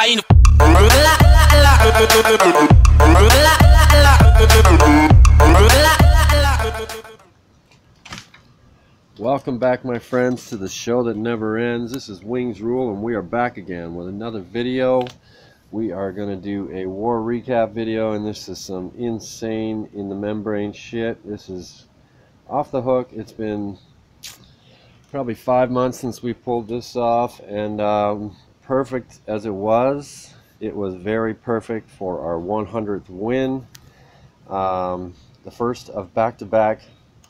caindo. Welcome back, my friends, to the show that never ends. This is Wingsrule, and we are back again with another video. We are going to do a war recap video, and this is some insane in the membrane shit. This is off the hook. It's been probably 5 months since we pulled this off, and perfect as it was very perfect for our 100th win. The first of back-to-back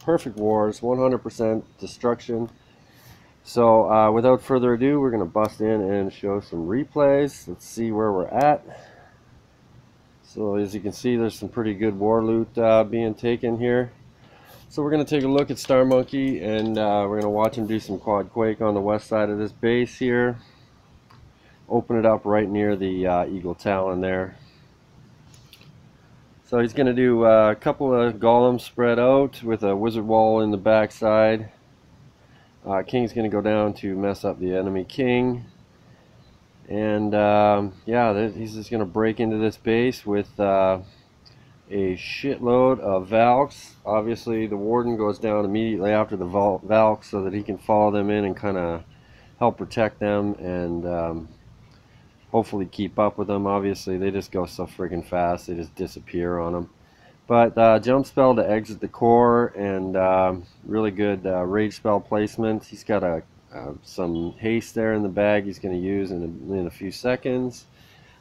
perfect wars, 100% destruction. So without further ado, we're going to bust in and show some replays. Let's see where we're at. So as you can see, there's some pretty good war loot being taken here. So we're going to take a look at Star Monkey, and we're going to watch him do some quad quake on the west side of this base here. Open it up right near the Eagle Talon there. So he's going to do a couple of golems spread out with a wizard wall in the backside. King's going to go down to mess up the enemy king. And yeah, he's just going to break into this base with a shitload of Valks. Obviously the warden goes down immediately after the Valks so that he can follow them in and kind of help protect them and hopefully keep up with them. Obviously they just go so friggin' fast, they just disappear on them. But jump spell to exit the core, and really good rage spell placement. He's got some haste there in the bag he's going to use in a few seconds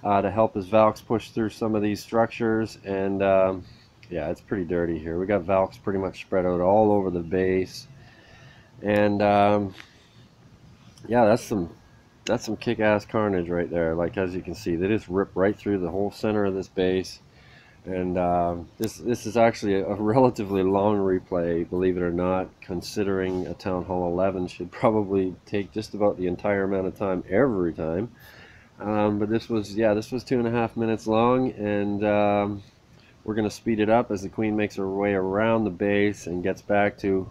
to help his Valks push through some of these structures. And yeah, it's pretty dirty here. We got Valks pretty much spread out all over the base, and yeah, that's some kick-ass carnage right there. Like, as you can see, they just rip right through the whole center of this base. And this is actually a relatively long replay, believe it or not, considering a Town Hall 11 should probably take just about the entire amount of time every time. But this was 2.5 minutes long, and we're going to speed it up as the queen makes her way around the base and gets back to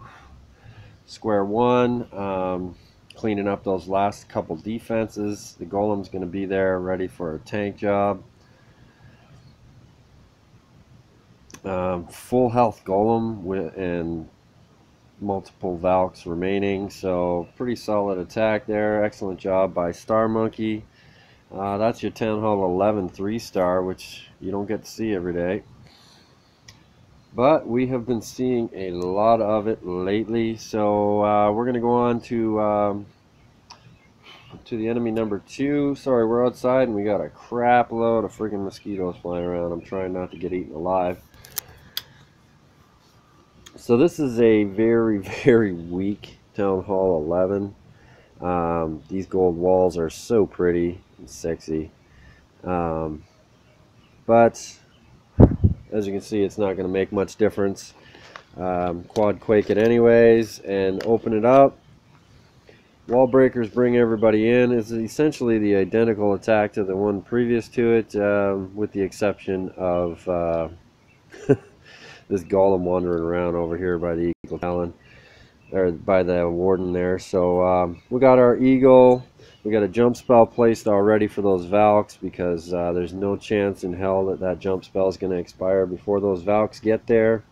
square one. Cleaning up those last couple defenses. The golem's going to be there ready for a tank job. Full health golem and multiple Valks remaining, so pretty solid attack there. Excellent job by Star Monkey. That's your Town Hall 11 3-star, which you don't get to see every day. But we have been seeing a lot of it lately, so we're going to go on to the enemy number 2. Sorry, we're outside and we got a crap load of friggin' mosquitoes flying around. I'm trying not to get eaten alive. So this is a very, very weak Town Hall 11. These gold walls are so pretty and sexy. But as you can see, it's not going to make much difference. Quad quake it anyways and open it up. Wall breakers bring everybody in. It's essentially the identical attack to the one previous to it, with the exception of this golem wandering around over here by the Eagle Talon, or by the warden there. So we got our eagle. We got a jump spell placed already for those Valks, because there's no chance in hell that jump spell is going to expire before those Valks get there.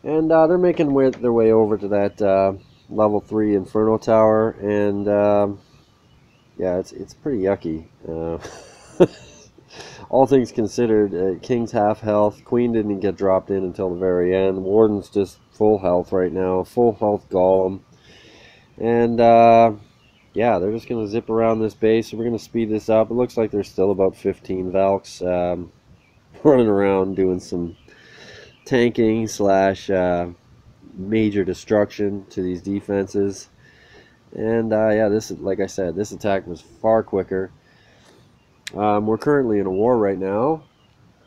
And they're making their way over to that level 3 Inferno Tower, and yeah, it's pretty yucky. All things considered, King's half health. Queen didn't get dropped in until the very end. Warden's just full health right now. Full health golem. And yeah, they're just going to zip around this base. So we're going to speed this up. It looks like there's still about 15 Valks running around doing some tanking slash major destruction to these defenses. And yeah, this is, like I said, this attack was far quicker. We're currently in a war right now,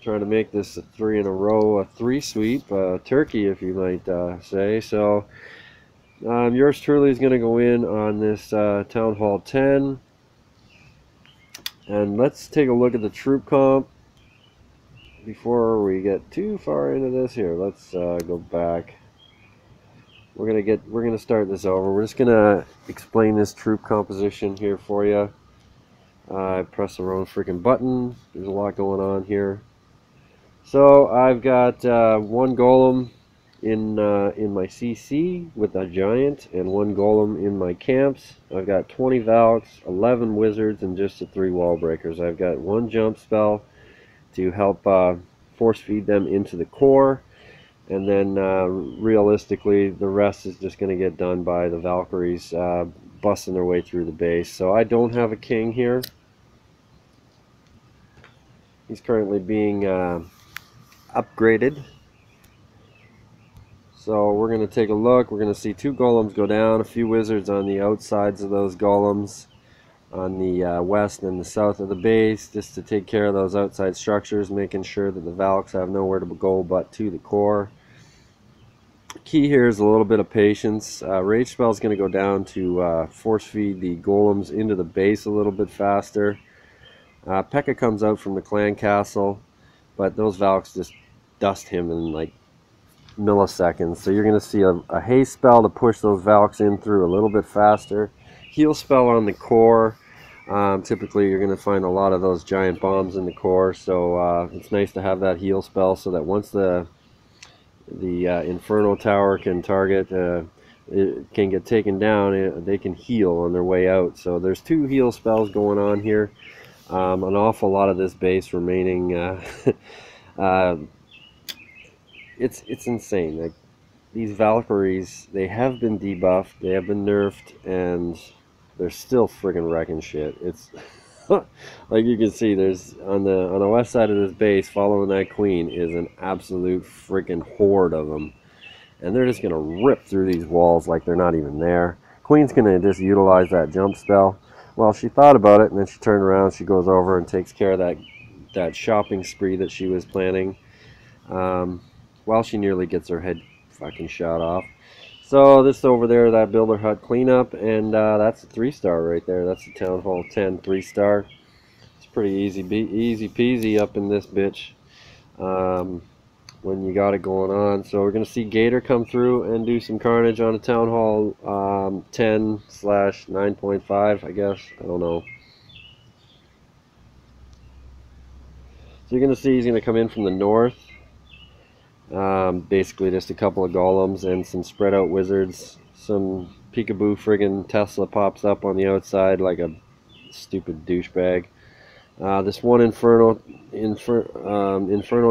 trying to make this a 3 in a row, a 3-sweep, turkey, if you might say. So yours truly is going to go in on this Town Hall 10, and let's take a look at the troop comp before we get too far into this. Here, let's go back. we're gonna start this over. We're just gonna explain this troop composition here for you. I press the wrong freaking button. There's a lot going on here. So I've got one golem in my CC with a giant, and one golem in my camps. I've got 20 Valks, 11 wizards, and just the 3 wall breakers. I've got one jump spell to help force feed them into the core, and then realistically the rest is just going to get done by the Valkyries busting their way through the base. So I don't have a king here. He's currently being upgraded. So we're going to take a look. We're going to see 2 golems go down, a few wizards on the outsides of those golems on the west and the south of the base, just to take care of those outside structures, making sure that the Valks have nowhere to go but to the core. Key here is a little bit of patience. Rage spell is going to go down to force feed the golems into the base a little bit faster. P.E.K.K.A comes out from the clan castle, but those Valks just dust him in like milliseconds. So you're going to see a haste spell to push those Valks in through a little bit faster. Heal spell on the core. Typically you're going to find a lot of those giant bombs in the core, so it's nice to have that heal spell so that once the Inferno Tower can target, it can get taken down, they can heal on their way out. So there's 2 heal spells going on here. An awful lot of this base remaining. It's insane. Like, these Valkyries, they have been debuffed, they have been nerfed, and they're still friggin' wrecking shit. It's like you can see, there's on the west side of this base, following that queen, is an absolute freaking horde of them, and they're just gonna rip through these walls like they're not even there. Queen's gonna just utilize that jump spell. Well, she thought about it, and then she turned around, she goes over and takes care of that shopping spree that she was planning, while she nearly gets her head fucking shot off. So this over there, that builder hut cleanup, and that's a 3-star right there. That's the Town Hall 10 3-star. It's pretty easy peasy up in this bitch when you got it going on. So we're gonna see Gator come through and do some carnage on a Town Hall 10/9.5, I guess. I don't know. So you're gonna see he's gonna come in from the north. Basically just a couple of golems and some spread out wizards. Some peekaboo friggin' Tesla pops up on the outside like a stupid douchebag. This one Inferno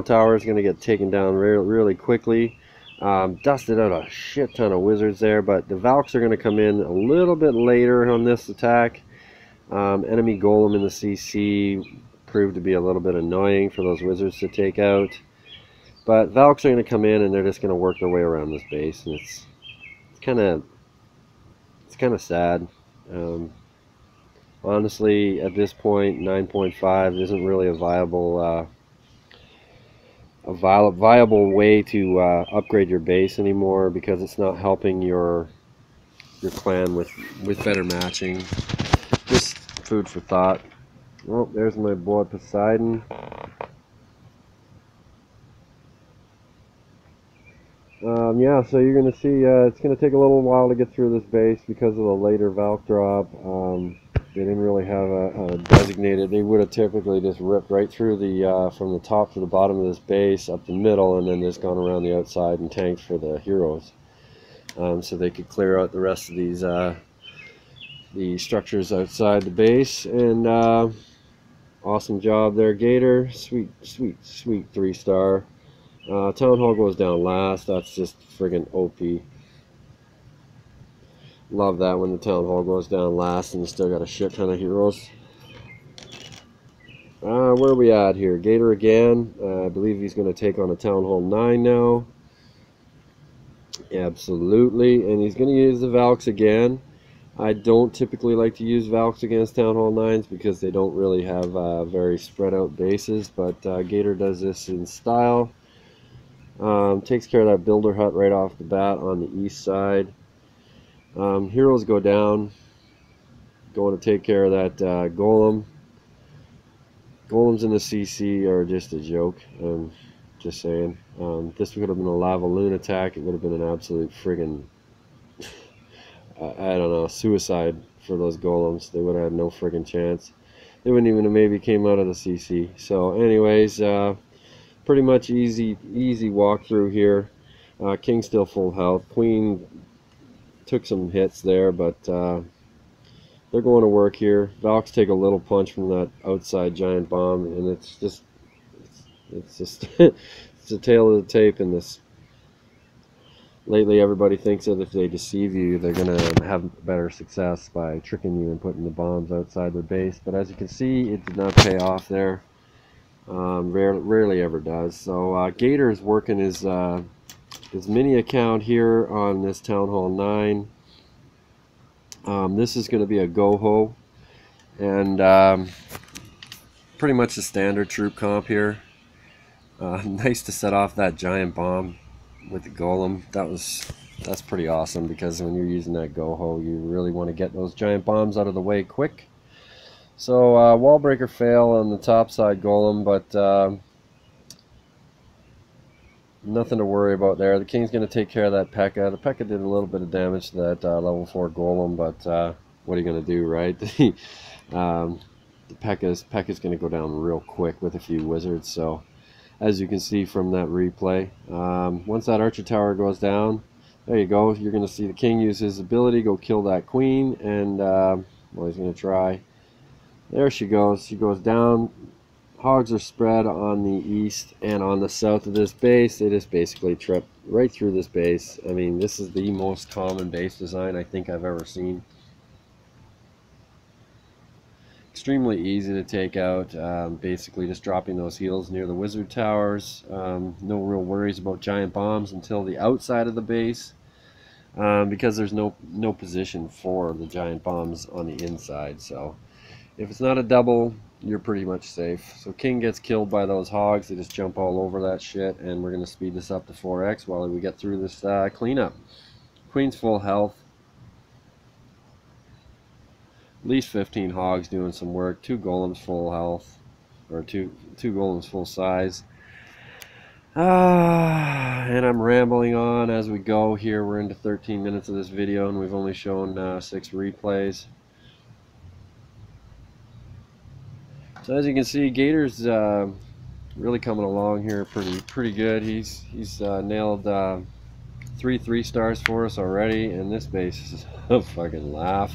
Tower is going to get taken down really quickly. Dusted out a shit ton of wizards there, but the Valks are going to come in a little bit later on this attack. Enemy golem in the CC proved to be a little bit annoying for those wizards to take out. But Valks are going to come in and they're just going to work their way around this base, and it's kind of sad. Honestly, at this point, 9.5 isn't really a viable way to upgrade your base anymore, because it's not helping your clan with better matching. Just food for thought. Oh, there's my boy Poseidon. Yeah, so you're going to see it's going to take a little while to get through this base because of the later Valk drop. They didn't really have a designated. They would have typically just ripped right through the from the top to the bottom of this base, up the middle, and then just gone around the outside and tanked for the heroes, so they could clear out the rest of these the structures outside the base. And awesome job there, Gator. Sweet 3-star. Town Hall goes down last. That's just friggin' OP. Love that when the Town Hall goes down last and you still got a shit ton of heroes. Where are we at here? Gator again. I believe he's going to take on a Town Hall 9 now. Absolutely. And he's going to use the Valks again. I don't typically like to use Valks against Town Hall 9s because they don't really have very spread out bases, but Gator does this in style. Takes care of that builder hut right off the bat on the east side. Heroes go down, going to take care of that golem. Golems in the CC are just a joke. Just saying. This would have been a lava loon attack. It would have been an absolute friggin' I don't know, suicide for those golems. They would have had no friggin' chance. They wouldn't even have maybe came out of the CC. So anyways, pretty much easy walkthrough here. King still full health. Queen took some hits there, but they're going to work here. Valks take a little punch from that outside giant bomb, and it's just it's the tail of the tape in this. Lately, everybody thinks that if they deceive you, they're going to have better success by tricking you and putting the bombs outside their base. But as you can see, it did not pay off there. Rarely ever does. So Gator is working his mini account here on this Town Hall 9. This is going to be a go-ho, and pretty much the standard troop comp here. Nice to set off that giant bomb with the golem. That's pretty awesome, because when you're using that go-ho, you really want to get those giant bombs out of the way quick. So wall breaker fail on the top side golem, but nothing to worry about there. The King's going to take care of that P.E.K.K.A. The P.E.K.K.A. did a little bit of damage to that level 4 golem, but what are you going to do, right? The P.E.K.K.A.'s going to go down real quick with a few wizards. So as you can see from that replay, once that archer tower goes down, there you go. You're going to see the King use his ability, go kill that queen, and well, he's going to try. There she goes. She goes down. Hogs are spread on the east and on the south of this base. They just basically trip right through this base. I mean, this is the most common base design I think I've ever seen. Extremely easy to take out. Basically just dropping those heals near the wizard towers. No real worries about giant bombs until the outside of the base, because there's no position for the giant bombs on the inside. So if it's not a double, you're pretty much safe. So King gets killed by those hogs. They just jump all over that shit, and we're going to speed this up to 4x while we get through this cleanup. Queen's full health. At least 15 hogs doing some work. 2 golems full health, or two golems full size. And I'm rambling on as we go here. We're into 13 minutes of this video, and we've only shown 6 replays. So as you can see, Gator's really coming along here pretty good. He's nailed 3 3-stars for us already, and this base is a fucking laugh.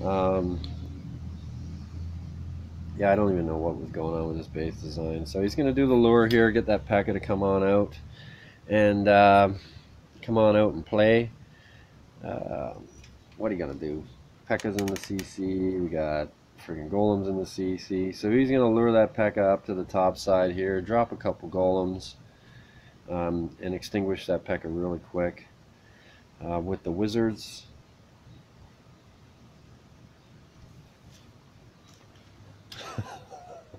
Yeah, I don't even know what was going on with this base design. So he's going to do the lure here, get that P.E.K.K.A. to come on out and play. What are you going to do? P.E.K.K.A.'s in the CC. We got freaking golems in the CC. So he's going to lure that P.E.K.K.A. up to the top side here, drop a couple golems, and extinguish that P.E.K.K.A. really quick. With the wizards,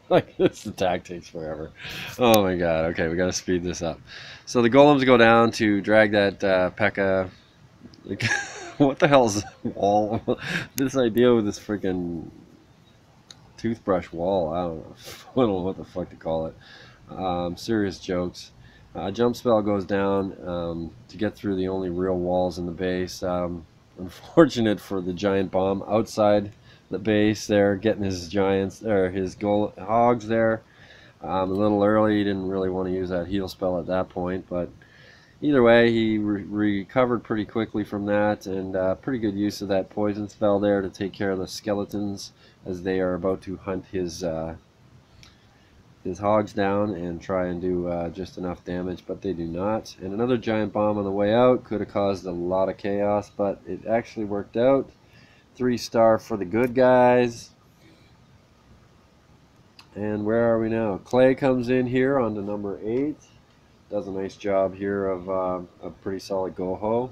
like this attack takes forever. Oh my god. Okay, we gotta speed this up. So the golems go down to drag that P.E.K.K.A. Like, what the hell is wall? This idea with this freaking toothbrush wall, I don't know what the fuck to call it. Serious jokes. Jump spell goes down to get through the only real walls in the base. Unfortunate for the giant bomb outside the base there, getting his giants or his hogs there a little early. He didn't really want to use that heal spell at that point, but either way, he recovered pretty quickly from that, and pretty good use of that poison spell there to take care of the skeletons as they are about to hunt his hogs down and try and do just enough damage, but they do not. And another giant bomb on the way out could have caused a lot of chaos, but it actually worked out. 3-star for the good guys. And where are we now? Clay comes in here on to number 8. Does a nice job here of a pretty solid go-ho.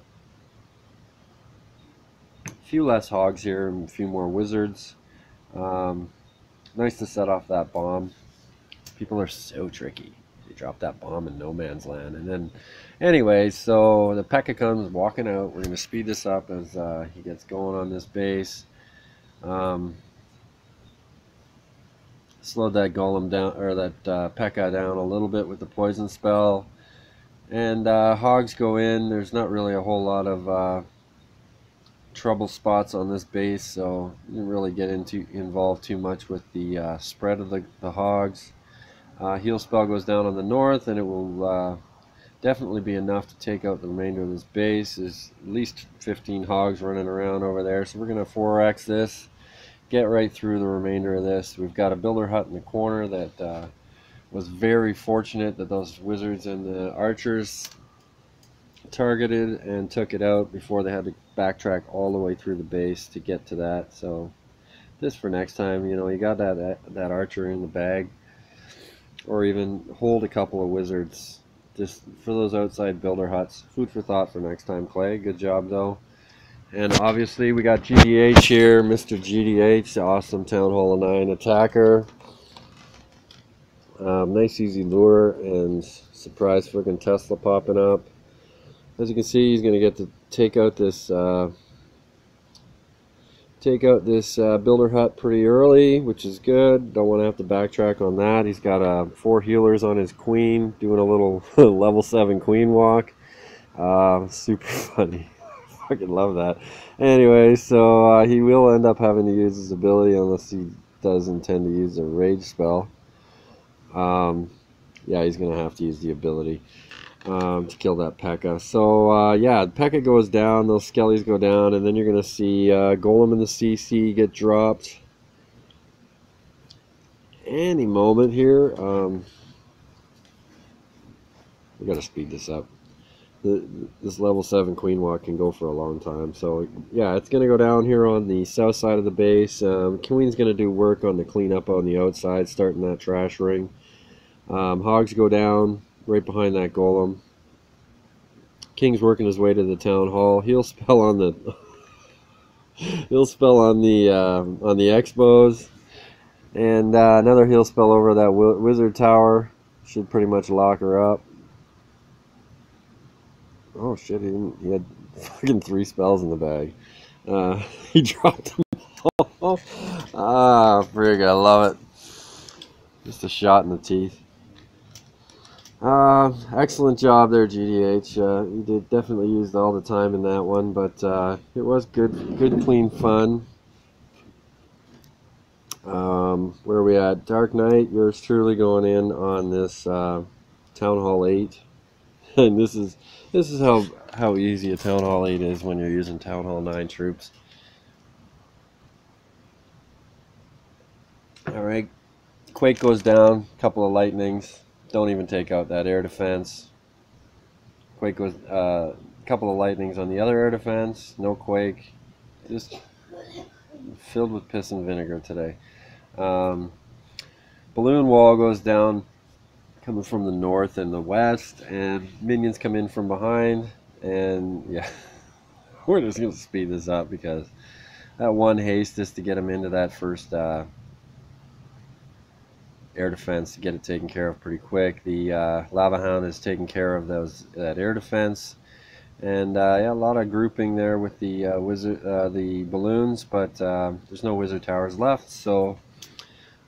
A few less hogs here and a few more wizards. Nice to set off that bomb. People are so tricky. They drop that bomb in no man's land. And then, anyway, so the P.E.K.K.A. comes walking out. We're going to speed this up as he gets going on this base. Slowed that golem down, or that P.E.K.K.A. down a little bit with the poison spell. And hogs go in. There's not really a whole lot of trouble spots on this base, so didn't really get involved too much with the spread of the hogs. Heal spell goes down on the north, and it will definitely be enough to take out the remainder of this base. There's at least 15 hogs running around over there, so we're going to 4x this, get right through the remainder of this. We've got a builder hut in the corner that was very fortunate that those wizards and the archers targeted and took it out before they had to backtrack all the way through the base to get to that. So this for next time, you know, you got that archer in the bag, or even hold a couple of wizards just for those outside builder huts. Food for thought for next time, Clay. Good job though. And obviously we got GDH here, Mr. GDH, the awesome Town Hall of 9 attacker. Nice easy lure, and surprise freaking Tesla popping up. As you can see, he's going to get to take out this builder hut pretty early, which is good. Don't want to have to backtrack on that. He's got 4 healers on his queen, doing a little level 7 queen walk. Super funny. Fucking love that. Anyway, so he will end up having to use his ability unless he does intend to use a rage spell. Yeah, he's going to have to use the ability to kill that P.E.K.K.A. So, yeah, P.E.K.K.A. goes down, those skellies go down, and then you're going to see Golem and the CC get dropped any moment here. We got to speed this up. This level 7 queen walk can go for a long time. So, yeah, it's going to go down here on the south side of the base. Queen's going to do work on the cleanup on the outside, starting that trash ring. Hogs go down right behind that golem. King's working his way to the town hall. He'll spell on the on the expos, and another heal spell over that wizard tower should pretty much lock her up. Oh shit! He had fucking 3 spells in the bag. He dropped them all. Ah, frig! I love it. Just a shot in the teeth. Excellent job there, GDH. You did definitely used all the time in that one, but it was good, clean fun. Where are we at? Dark Knight, yours truly going in on this Town Hall 8, and this is how easy a Town Hall 8 is when you're using Town Hall 9 troops. All right, Quake goes down, couple of lightnings. Don't even take out that air defense. Quake goes, couple of lightnings on the other air defense. No Quake. Just filled with piss and vinegar today. Balloon wall goes down, coming from the north and the west, and minions come in from behind. And yeah, we're just gonna speed this up because that one haste is to get them into that first air defense to get it taken care of pretty quick. The Lava Hound is taking care of that air defense, and yeah, a lot of grouping there with the the balloons, but there's no wizard towers left, so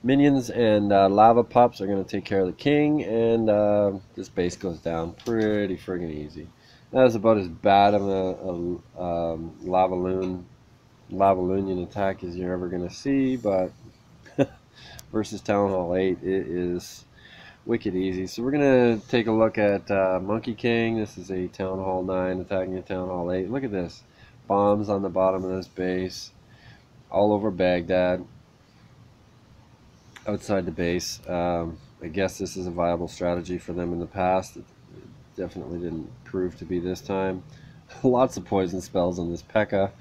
minions and lava pups are going to take care of the king, and this base goes down pretty friggin' easy. That is about as bad of a lava loonion attack as you're ever going to see, but versus Town Hall 8, it is wicked easy. So we're going to take a look at Monkey King. This is a Town Hall 9 attacking a Town Hall 8. Look at this. Bombs on the bottom of this base. All over Baghdad. Outside the base. I guess this is a viable strategy for them in the past. It definitely didn't prove to be this time. Lots of poison spells on this P.E.K.K.A.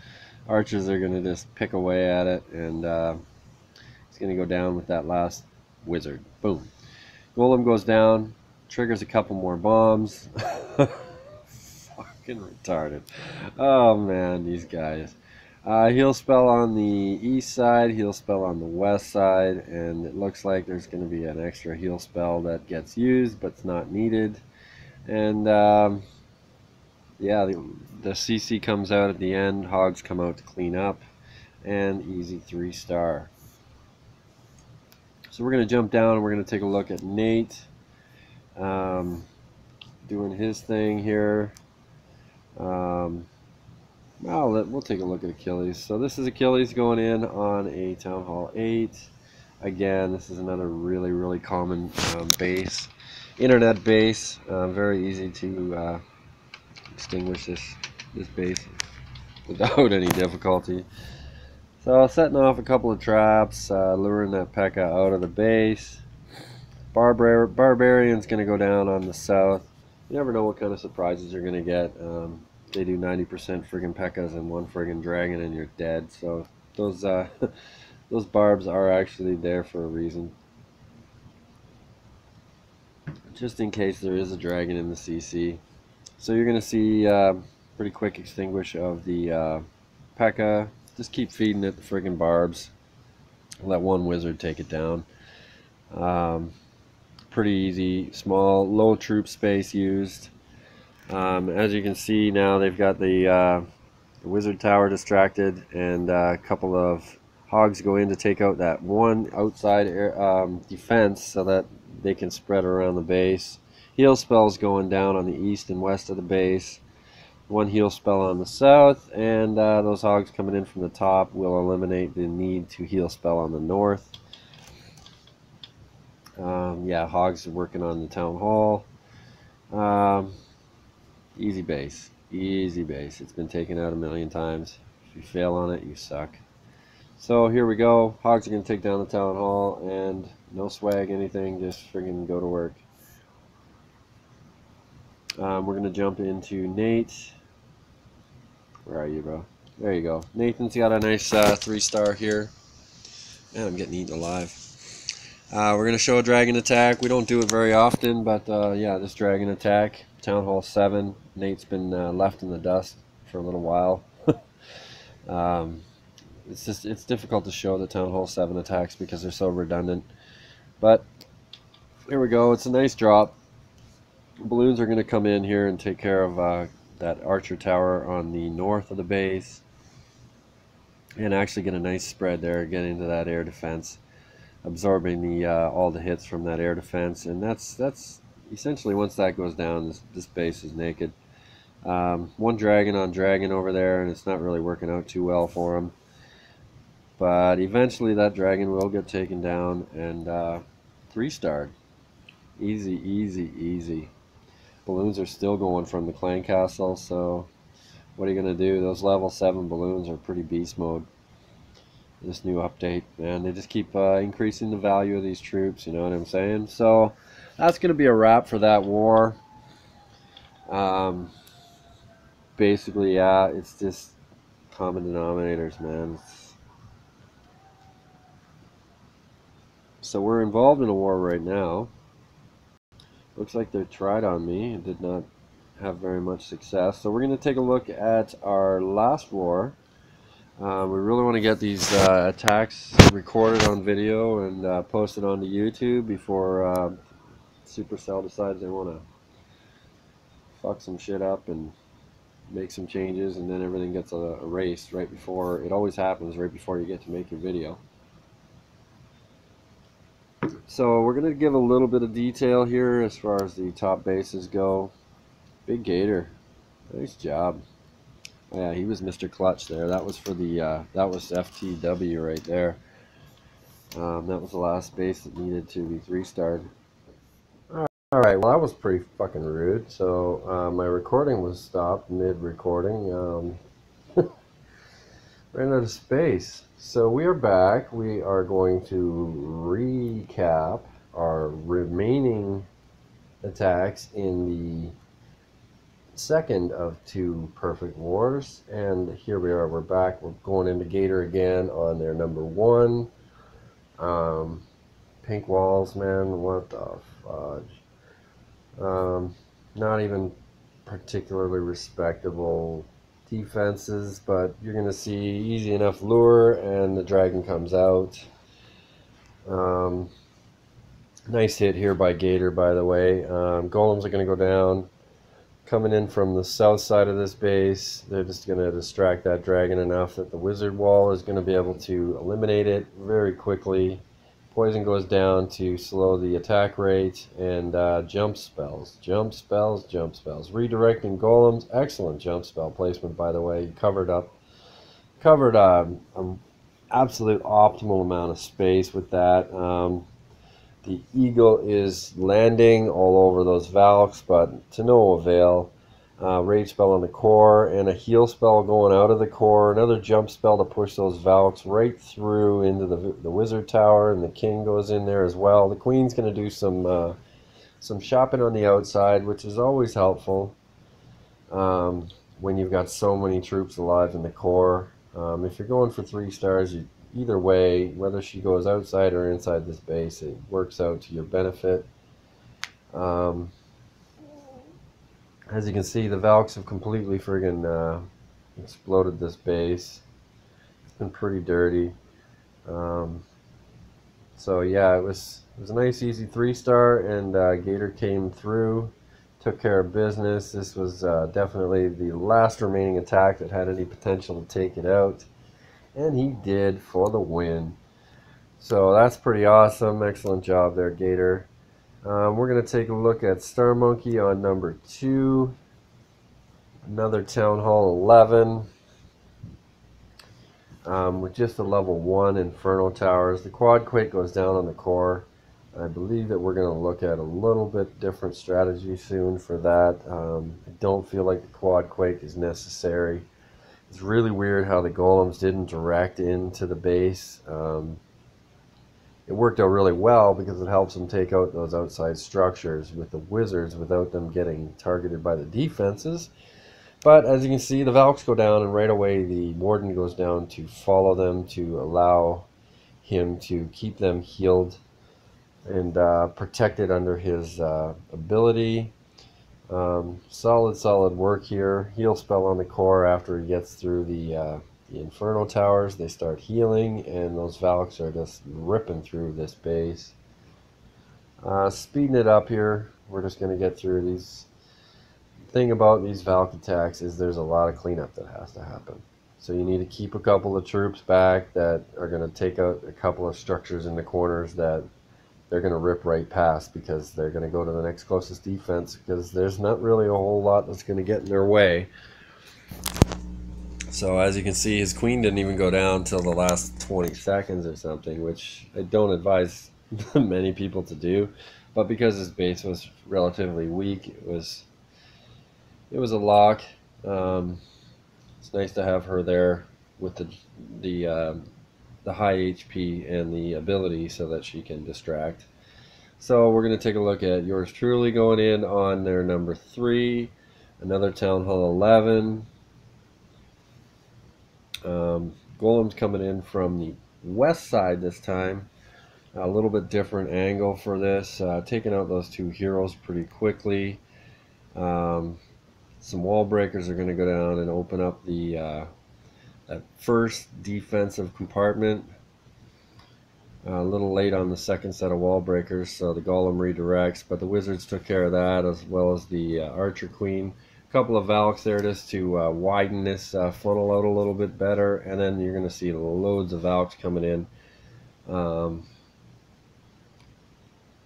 Archers are going to just pick away at it, and going to go down with that last wizard. Boom. Golem goes down, triggers a couple more bombs. Fucking retarded. Oh man, these guys. Heal spell on the east side, heal spell on the west side, and it looks like there's going to be an extra heal spell that gets used but it's not needed. And yeah, the CC comes out at the end, hogs come out to clean up, and easy 3-star. So we're going to jump down and we're going to take a look at Nate doing his thing here. Well, we'll take a look at Achilles. So this is Achilles going in on a Town Hall 8. Again, this is another really common base, internet base. Very easy to extinguish this base without any difficulty. So setting off a couple of traps, luring that P.E.K.K.A out of the base. Barbarian's going to go down on the south. You never know what kind of surprises you're going to get. They do 90% friggin' P.E.K.K.As and one friggin' dragon and you're dead. So those those barbs are actually there for a reason. Just in case there is a dragon in the CC. So you're going to see pretty quick extinguish of the P.E.K.K.A. Just keep feeding it the friggin' barbs. Let one wizard take it down. Pretty easy, small, low troop space used. As you can see now, they've got the wizard tower distracted, and a couple of hogs go in to take out that one outside defense so that they can spread around the base. Heal spells going down on the east and west of the base. One heal spell on the south, and those hogs coming in from the top will eliminate the need to heal spell on the north. Yeah, hogs are working on the town hall. Easy base, easy base. It's been taken out a million times. If you fail on it, you suck. So here we go. Hogs are going to take down the town hall, and no swag, anything, just friggin' go to work. We're going to jump into Nate. Where are you, bro? There you go. Nathan's got a nice 3-star here. Man, I'm getting eaten alive. We're going to show a dragon attack. We don't do it very often, but yeah, this dragon attack. Town Hall 7. Nate's been left in the dust for a little while. It's difficult to show the Town Hall 7 attacks because they're so redundant. But here we go. It's a nice drop. Balloons are going to come in here and take care of that archer tower on the north of the base, and actually get a nice spread there, get into that air defense, absorbing the all the hits from that air defense. And that's essentially, once that goes down, this base is naked. One dragon on dragon over there, and it's not really working out too well for him. But eventually that dragon will get taken down, and 3-starred. Easy, easy, easy. Balloons are still going from the clan castle, so what are you going to do? Those level 7 balloons are pretty beast mode. This new update, and they just keep increasing the value of these troops, you know what I'm saying? So that's going to be a wrap for that war. Basically, yeah, it's just common denominators, man. So we're involved in a war right now. Looks like they tried on me and did not have very much success. So we're going to take a look at our last war. We really want to get these attacks recorded on video and posted onto YouTube before Supercell decides they want to fuck some shit up and make some changes, and then everything gets erased right before. It always happens right before you get to make your video. So we're going to give a little bit of detail here as far as the top bases go. Big Gator, nice job. Oh, yeah, he was Mr. Clutch there. That was for the that was FTW right there. That was the last base that needed to be 3-starred. Alright, well that was pretty fucking rude. So my recording was stopped mid-recording. Ran out of space. So we are back. We are going to recap our remaining attacks in the second of 2 perfect wars, and here we are. We're back. We're going into Gator again on their number 1. Pink walls, man, what the fudge. Not even particularly respectable defenses, but you're gonna see easy enough lure and the dragon comes out. Nice hit here by Gator, by the way. Golems are gonna go down. Coming in from the south side of this base, they're just going to distract that dragon enough that the wizard wall is going to be able to eliminate it very quickly. poison goes down to slow the attack rate, and jump spells. Redirecting golems, excellent jump spell placement, by the way. You covered an absolute optimal amount of space with that. The eagle is landing all over those Valks, but to no avail. Rage spell on the core, and a heal spell going out of the core. Another jump spell to push those Valks right through into the wizard tower, and the king goes in there as well. The queen's going to do some shopping on the outside, which is always helpful when you've got so many troops alive in the core. If you're going for 3 stars, either way, whether she goes outside or inside this base, it works out to your benefit. As you can see, the Valks have completely friggin' exploded this base. It's been pretty dirty. So yeah, it was a nice easy 3-star, and Gator came through, took care of business. This was definitely the last remaining attack that had any potential to take it out, and he did for the win. So that's pretty awesome. Excellent job there, Gator. We're going to take a look at Star Monkey on number 2. Another Town Hall 11 with just a level 1 Inferno Towers. The Quad Quake goes down on the core. I believe that we're going to look at a little bit different strategy soon for that. I don't feel like the Quad Quake is necessary. It's really weird how the golems didn't direct into the base. It worked out really well because it helps them take out those outside structures with the wizards without them getting targeted by the defenses. But as you can see, the Valks go down, and right away the Warden goes down to follow them, to allow him to keep them healed and protected under his ability. Solid work here. Heal spell on the core after he gets through the Inferno Towers. They start healing, and those Valks are just ripping through this base. Speeding it up here, we're just going to get through these. The thing about these Valk attacks is there's a lot of cleanup that has to happen. So you need to keep a couple of troops back that are going to take out a couple of structures in the corners that they're going to rip right past, because they're going to go to the next closest defense, because there's not really a whole lot that's going to get in their way. So as you can see, his queen didn't even go down till the last 20 seconds or something, which I don't advise many people to do. But because his base was relatively weak, it was a lock. It's nice to have her there with the high HP and the ability so that she can distract. So we're going to take a look at yours truly going in on their number 3, another Town Hall 11. Golems coming in from the west side this time. A little bit different angle for this. Taking out those 2 heroes pretty quickly. Some wall breakers are going to go down and open up the that first defensive compartment. A little late on the second set of wall breakers, so the golem redirects, but the wizards took care of that, as well as the archer queen. A couple of Valks there just to widen this funnel out a little bit better, and then you're going to see loads of Valks coming in.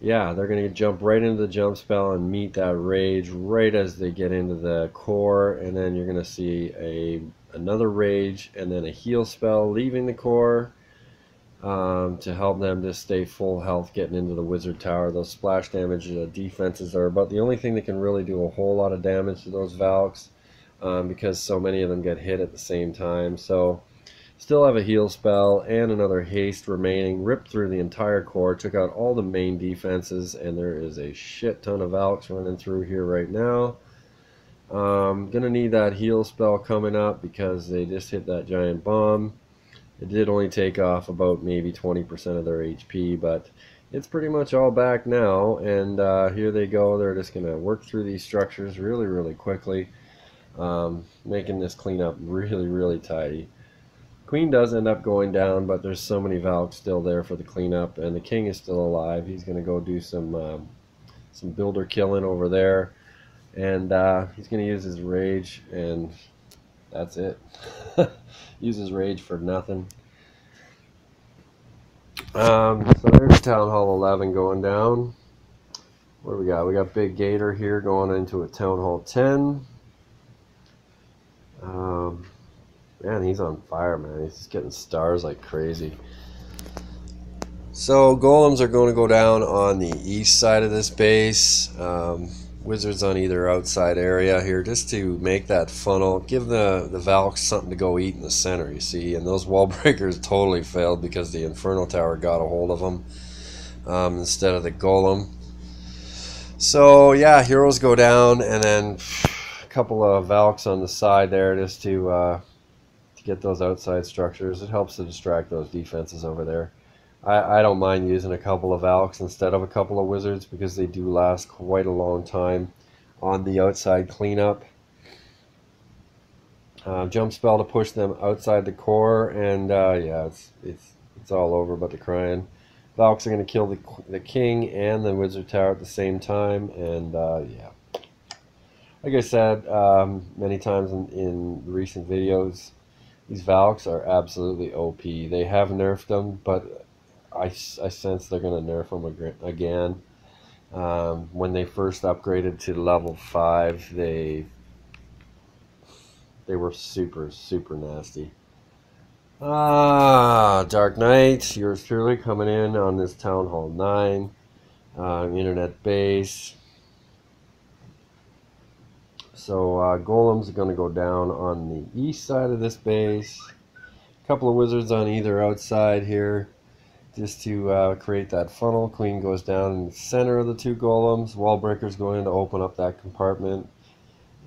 Yeah, they're going to jump right into the jump spell and meet that rage right as they get into the core, and then you're going to see another rage and then a heal spell leaving the core to help them to stay full health getting into the wizard tower. Those splash damage defenses are about the only thing that can really do a whole lot of damage to those Valks, because so many of them get hit at the same time. So still have a heal spell and another haste remaining. Ripped through the entire core, took out all the main defenses, and there is a shit ton of Valks running through here right now. Gonna need that heal spell coming up because they just hit that giant bomb. It did only take off about maybe 20% of their HP, but it's pretty much all back now, and here they go. They're just gonna work through these structures really quickly, making this cleanup really tidy. Queen does end up going down, but there's so many Valks still there for the cleanup, and the king is still alive. He's going to go do some builder killing over there, and he's going to use his rage, and that's it. Use his rage for nothing. So there's Town Hall 11 going down. What do we got? We got Big Gator here going into a Town Hall 10. Man, he's on fire, man. He's just getting stars like crazy. So golems are going to go down on the east side of this base. Wizards on either outside area here, just to make that funnel. Give the Valks something to go eat in the center, you see. And those wall breakers totally failed because the Inferno Tower got a hold of them instead of the golem. So yeah, heroes go down, and then a couple of Valks on the side there just to get those outside structures. It helps to distract those defenses over there. I don't mind using a couple of Valks instead of a couple of Wizards because they do last quite a long time on the outside cleanup. Jump spell to push them outside the core, and yeah, it's all over but the crying. Valks are going to kill the king and the Wizard Tower at the same time, and yeah. Like I said many times in recent videos, these Valks are absolutely OP. They have nerfed them, but I sense they're going to nerf them again. When they first upgraded to level 5, they were super nasty. Dark Knight, yours truly coming in on this Town Hall 9 internet base. So golems are going to go down on the east side of this base. A couple of wizards on either outside here, just to create that funnel. Queen goes down in the center of the two golems. Wall breaker's going to open up that compartment,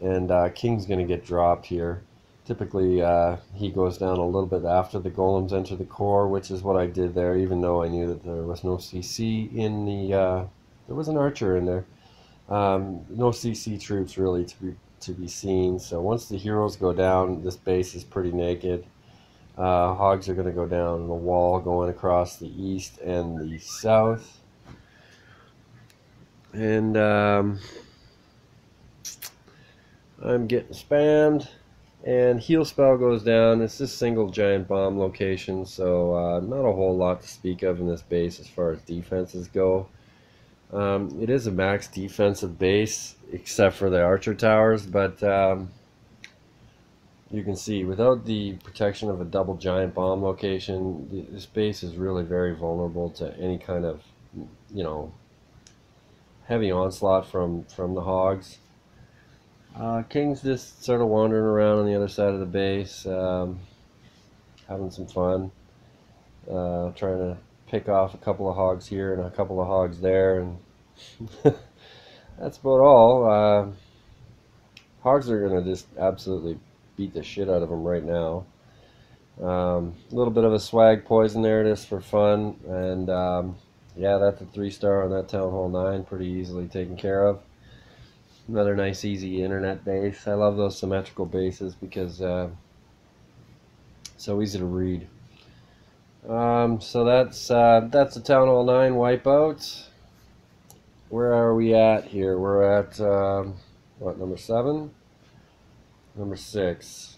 and king's going to get dropped here. Typically he goes down a little bit after the golems enter the core, which is what I did there, even though I knew that there was no CC in the there was an archer in there. No CC troops really to be seen. So once the heroes go down, this base is pretty naked. Hogs are going to go down the wall going across the east and the south. And I'm getting spammed. And heal spell goes down. It's this single giant bomb location, so not a whole lot to speak of in this base as far as defenses go. It is a max defensive base, except for the archer towers, but you can see without the protection of a double giant bomb location, this base is really very vulnerable to any kind of, you know, heavy onslaught from the hogs. King's just sort of wandering around on the other side of the base, having some fun, trying to pick off a couple of hogs here and a couple of hogs there, and that's about all. Hogs are going to just absolutely beat the shit out of them right now. A little bit of a swag poison there just for fun, and yeah, that's a 3-star on that Town Hall 9, pretty easily taken care of. Another nice easy internet base. I love those symmetrical bases because so easy to read. So that's the Town Hall 9 wipeout. Where are we at here? We're at what, number 7? Number 6.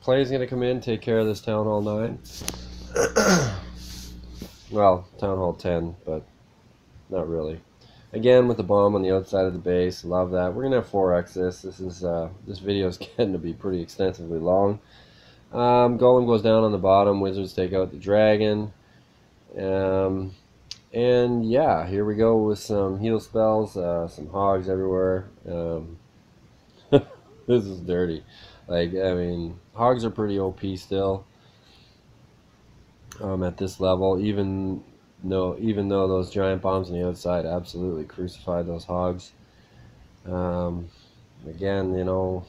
Clay's gonna come in, take care of this Town Hall 9. Well, Town Hall 10, but not really. Again, with the bomb on the outside of the base, love that. We're gonna have 4x this. This video is getting to be pretty extensively long. Golem goes down on the bottom. Wizards take out the dragon. And yeah, here we go with some heal spells. Some hogs everywhere. This is dirty. Like, I mean, hogs are pretty OP still. At this level, even though those giant bombs on the outside absolutely crucified those hogs. Again, you know,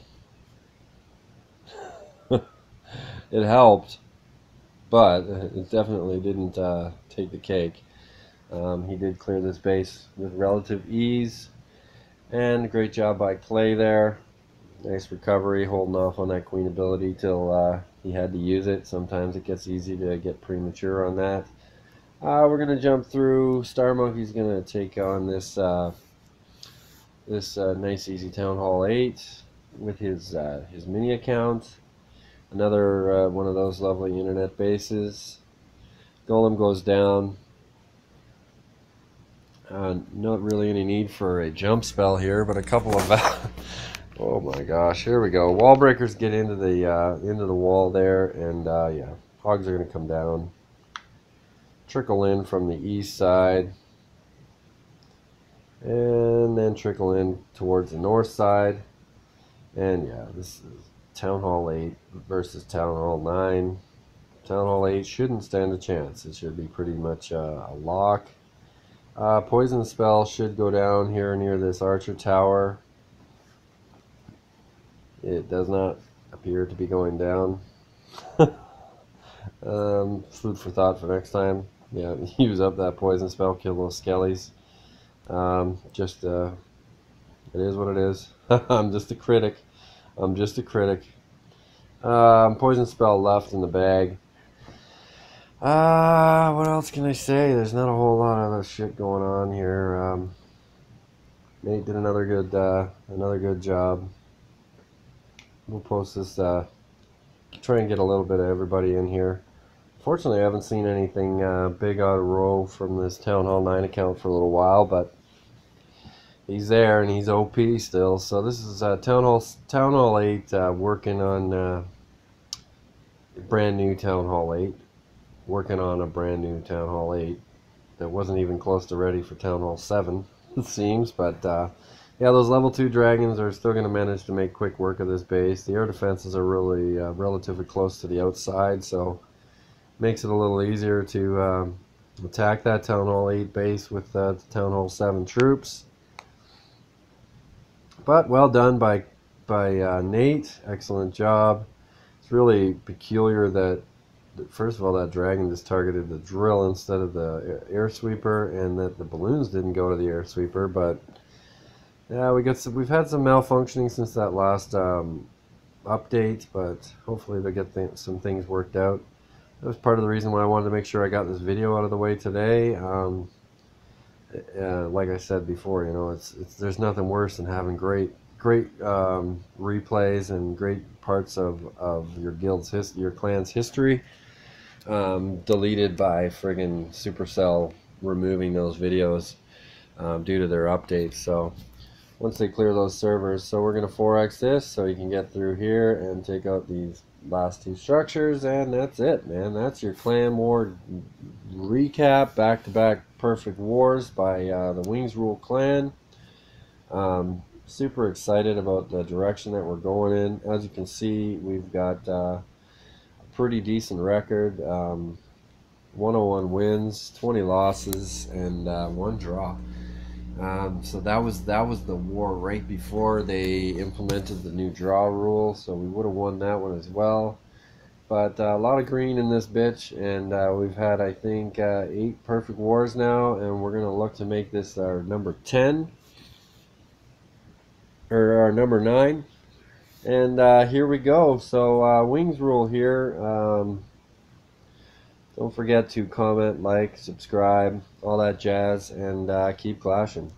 it helped, but it definitely didn't take the cake. He did clear this base with relative ease, and great job by Clay there. Nice recovery, holding off on that queen ability till he had to use it. Sometimes it gets easy to get premature on that. We're gonna jump through. Star Monkey's gonna take on this nice easy Town Hall 8 with his mini account. Another one of those lovely internet bases. Golem goes down. Not really any need for a jump spell here, but a couple of oh my gosh, here we go. Wall breakers get into the wall there, and yeah, hogs are going to come down, trickle in from the east side, and then trickle in towards the north side. And yeah, this is Town Hall 8 versus Town Hall 9. Town Hall 8 shouldn't stand a chance. It should be pretty much a lock. Poison spell should go down here near this archer tower. It does not appear to be going down. Food for thought for next time. Yeah, use up that poison spell, kill those skellies. It is what it is. I'm just a critic. I'm just a critic. Poison spell left in the bag. What else can I say? There's not a whole lot of other shit going on here. Nate did another good job. We'll post this, try and get a little bit of everybody in here. Fortunately, I haven't seen anything big out of row from this Town Hall 9 account for a little while, but he's there and he's OP still. So this is Town Hall 8 working on brand new Town Hall 8. Working on a brand new Town Hall 8 that wasn't even close to ready for Town Hall 7, it seems. But yeah, those level 2 dragons are still going to manage to make quick work of this base. The air defenses are really relatively close to the outside, so makes it a little easier to attack that Town Hall 8 base with the Town Hall 7 troops. But well done by Nate. Excellent job. It's really peculiar that, first of all, that dragon just targeted the drill instead of the air sweeper, and that the balloons didn't go to the air sweeper. But yeah, we've had some malfunctioning since that last update, but hopefully they'll get some things worked out. That was part of the reason why I wanted to make sure I got this video out of the way today. Like I said before, you know, there's nothing worse than having great replays and great parts of your clan's history deleted by friggin' Supercell removing those videos due to their updates. So once they clear those servers, so we're going to 4x this so you can get through here and take out these last 2 structures, and that's it, man. That's your clan war recap, back-to-back perfect wars by the wingsrule clan. Super excited about the direction that we're going in. As you can see, we've got a pretty decent record. 101 wins, 20 losses, and 1 draw. So that was the war right before they implemented the new draw rule, so we would have won that one as well. But a lot of green in this bitch, and we've had, I think, 8 perfect wars now, and we're going to look to make this our number 10, or our number 9. And here we go. So wingsrule here. Don't forget to comment, like, subscribe, all that jazz, and keep clashing.